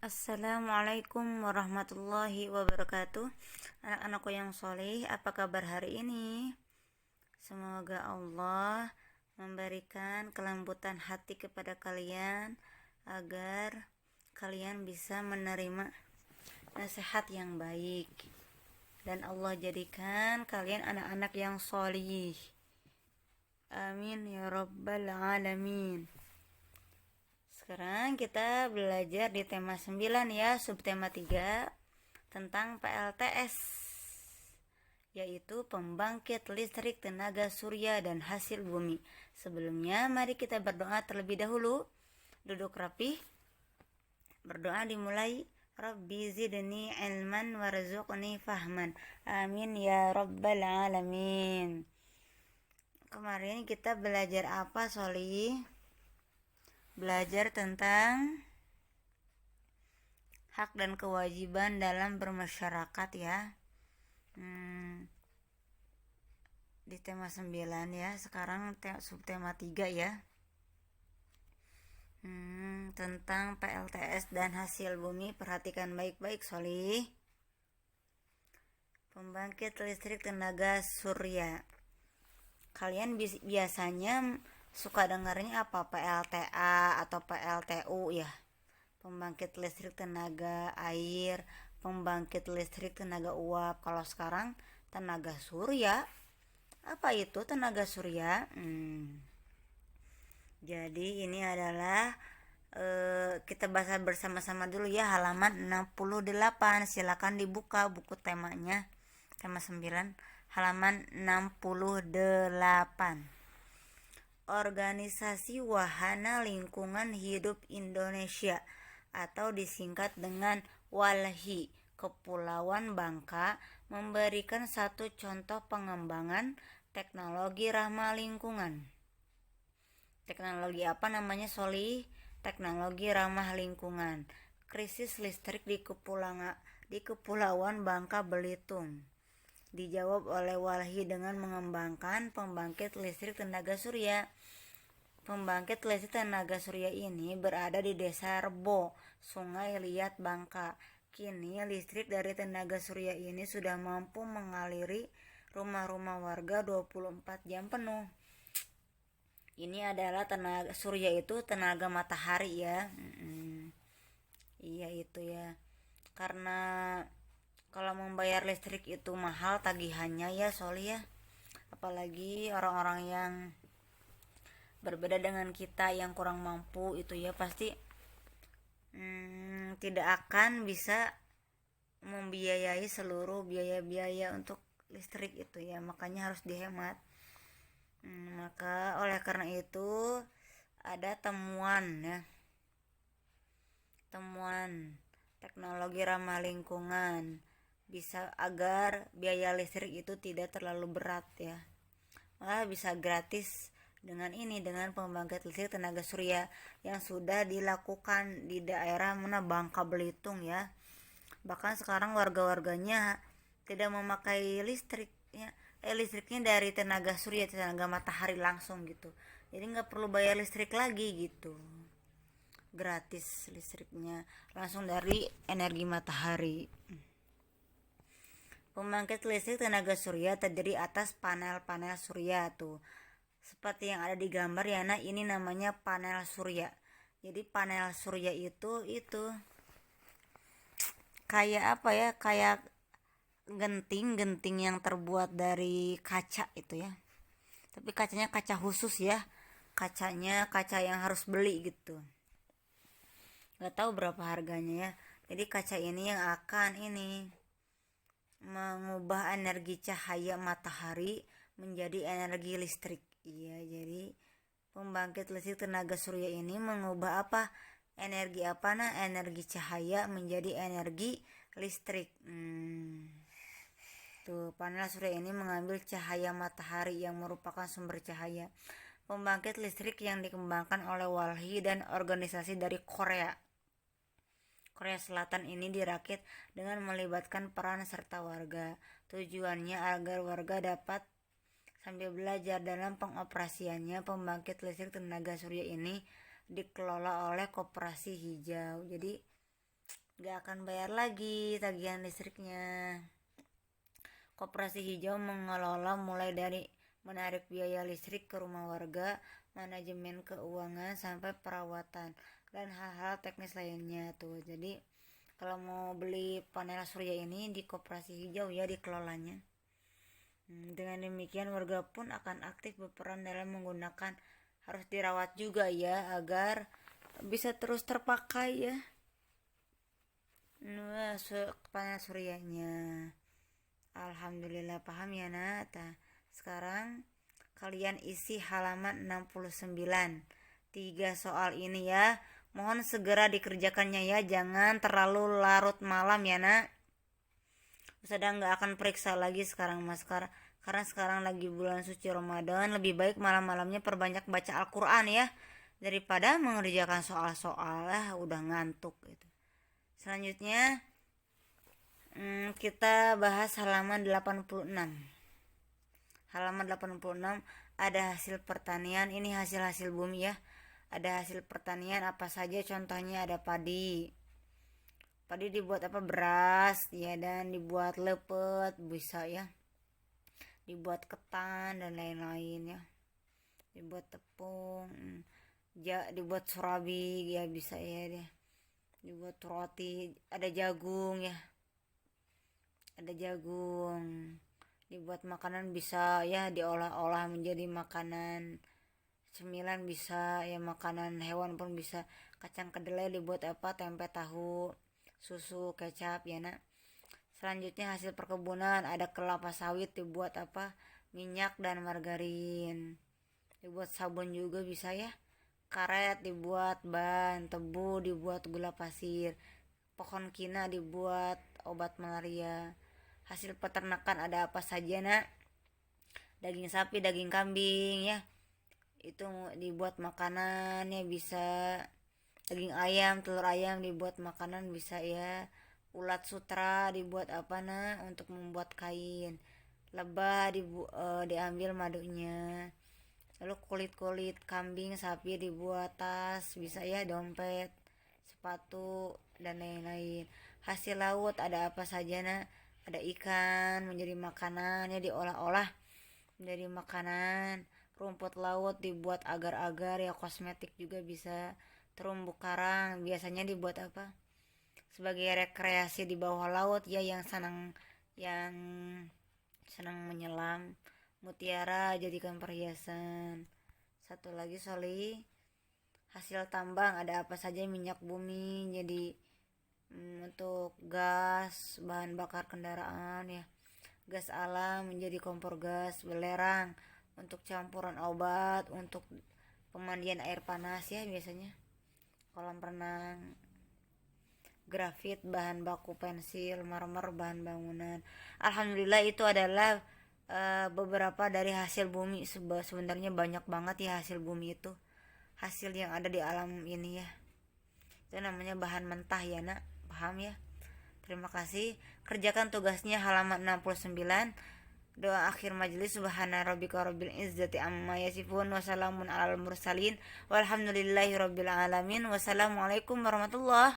Assalamualaikum warahmatullahi wabarakatuh. Anak-anakku yang soleh, apa kabar hari ini? Semoga Allah memberikan kelembutan hati kepada kalian agar kalian bisa menerima nasihat yang baik, dan Allah jadikan kalian anak-anak yang soleh. Amin ya rabbal alamin. Sekarang kita belajar di tema 9 ya, subtema 3 tentang PLTS, yaitu pembangkit listrik tenaga surya dan hasil bumi. Sebelumnya mari kita berdoa terlebih dahulu. Duduk rapi. Berdoa dimulai. Rabbi zidni ilman warzuqni fahman. Amin ya rabbal alamin. Kemarin kita belajar apa, Soli? Belajar tentang hak dan kewajiban dalam bermasyarakat ya. Di tema 9 ya. Sekarang subtema 3 ya. Tentang PLTS dan hasil bumi. Perhatikan baik-baik, Soli. Pembangkit listrik tenaga surya. Kalian biasanya suka dengarnya apa? PLTA atau PLTU ya. Pembangkit listrik tenaga air, pembangkit listrik tenaga uap. Kalau sekarang tenaga surya. Apa itu tenaga surya? Jadi ini adalah kita bahas bersama-sama dulu ya, halaman 68. Silakan dibuka buku temanya, tema 9, halaman 68. Organisasi Wahana Lingkungan Hidup Indonesia atau disingkat dengan WALHI, Kepulauan Bangka, memberikan satu contoh pengembangan teknologi ramah lingkungan. Teknologi apa namanya, Soli? Teknologi ramah lingkungan. Krisis listrik di Kepulauan Bangka Belitung dijawab oleh WALHI dengan mengembangkan pembangkit listrik tenaga surya. Pembangkit listrik tenaga surya ini berada di Desa Rebo, Sungai Liat, Bangka. Kini listrik dari tenaga surya ini sudah mampu mengaliri rumah-rumah warga 24 jam penuh. Ini adalah tenaga surya, itu tenaga matahari ya. Iya itu ya. Karena kalau membayar listrik itu mahal tagihannya ya, Soli ya. Apalagi orang-orang yang berbeda dengan kita yang kurang mampu itu ya, pasti tidak akan bisa membiayai seluruh biaya-biaya untuk listrik itu ya. Makanya harus dihemat. Maka oleh karena itu ada temuan ya, temuan teknologi ramah lingkungan bisa agar biaya listrik itu tidak terlalu berat ya, malah bisa gratis dengan dengan pembangkit listrik tenaga surya yang sudah dilakukan di daerah mana, Bangka Belitung ya. Bahkan sekarang warga-warganya tidak memakai listrik ya, listriknya dari tenaga surya, tenaga matahari langsung gitu. Jadi nggak perlu bayar listrik lagi gitu, gratis listriknya langsung dari energi matahari. Pembangkit listrik tenaga surya terdiri atas panel-panel surya tuh, seperti yang ada di gambar ya. Nah ini namanya panel surya. Jadi panel surya itu kayak apa ya, kayak genting yang terbuat dari kaca itu ya, tapi kacanya kaca khusus ya, kacanya kaca yang harus beli gitu, nggak tahu berapa harganya ya. Jadi kaca ini yang akan mengubah energi cahaya matahari menjadi energi listrik. Iya, jadi pembangkit listrik tenaga surya ini mengubah energi cahaya menjadi energi listrik. Tuh, panel surya ini mengambil cahaya matahari yang merupakan sumber cahaya. Pembangkit listrik yang dikembangkan oleh WALHI dan organisasi dari Korea Selatan ini dirakit dengan melibatkan peran serta warga. Tujuannya agar warga dapat sambil belajar dalam pengoperasiannya. Pembangkit listrik tenaga surya ini dikelola oleh koperasi hijau. Jadi gak akan bayar lagi tagihan listriknya. Koperasi hijau mengelola mulai dari menarik biaya listrik ke rumah warga, manajemen keuangan, sampai perawatan dan hal-hal teknis lainnya tuh. Jadi kalau mau beli panel surya ini di koperasi hijau ya dikelolanya. Dengan demikian warga pun akan aktif berperan dalam menggunakan, harus dirawat juga ya agar bisa terus terpakai ya. Nah, panel suryanya. Alhamdulillah paham ya nak. Sekarang kalian isi halaman 69. 3 soal ini ya. Mohon segera dikerjakannya ya. Jangan terlalu larut malam ya nak. Ustazah nggak akan periksa lagi sekarang mas. Karena sekarang lagi bulan suci Ramadan. Lebih baik malam-malamnya perbanyak baca Al-Quran ya. Daripada mengerjakan soal-soal udah ngantuk gitu. Selanjutnya kita bahas halaman 86. Halaman 86 ada hasil pertanian. Ini hasil-hasil bumi ya. Ada hasil pertanian apa saja, contohnya ada padi. Padi dibuat apa? Beras ya, dan dibuat lepet bisa ya. Dibuat ketan dan lain-lain ya. Dibuat tepung, dibuat surabi ya bisa ya deh. Dibuat roti, ada jagung ya. Ada jagung. Dibuat makanan bisa ya, diolah-olah menjadi makanan cemilan bisa ya, makanan hewan pun bisa. Kacang kedelai dibuat apa? Tempe tahu, susu, kecap ya nak. Selanjutnya hasil perkebunan ada kelapa sawit dibuat apa? Minyak dan margarin. Dibuat sabun juga bisa ya. Karet dibuat ban, tebu dibuat gula pasir, pohon kina dibuat obat malaria. Hasil peternakan ada apa saja nak? Daging sapi, daging kambing ya, itu dibuat makanan ya bisa. Daging ayam, telur ayam dibuat makanan bisa ya. Ulat sutra dibuat apa nak? Untuk membuat kain. Lebah diambil madunya. Lalu kulit-kulit kambing, sapi dibuat tas bisa ya, dompet, sepatu dan lain-lain. Hasil laut ada apa saja nak? Ada ikan menjadi makanan ya, diolah-olah menjadi makanan. Rumput laut dibuat agar-agar ya, kosmetik juga bisa. Terumbu karang biasanya dibuat apa? Sebagai rekreasi di bawah laut ya, yang senang menyelam. Mutiara jadikan perhiasan. Satu lagi Soli, hasil tambang ada apa saja? Minyak bumi jadi untuk gas, bahan bakar kendaraan ya. Gas alam menjadi kompor gas. Belerang untuk campuran obat, untuk pemandian air panas ya biasanya. Kolam renang. Grafit bahan baku pensil, marmer bahan bangunan. Alhamdulillah itu adalah beberapa dari hasil bumi. Sebenarnya banyak banget ya hasil bumi itu, hasil yang ada di alam ini ya. Itu namanya bahan mentah ya nak, paham ya. Terima kasih. Kerjakan tugasnya halaman 69. Doa akhir majelis, subhana rabbika rabbil izzati amma yasifun, wassalamun alal mursalin, walhamdulillahi rabbil alamin. Wassalamualaikum warahmatullahi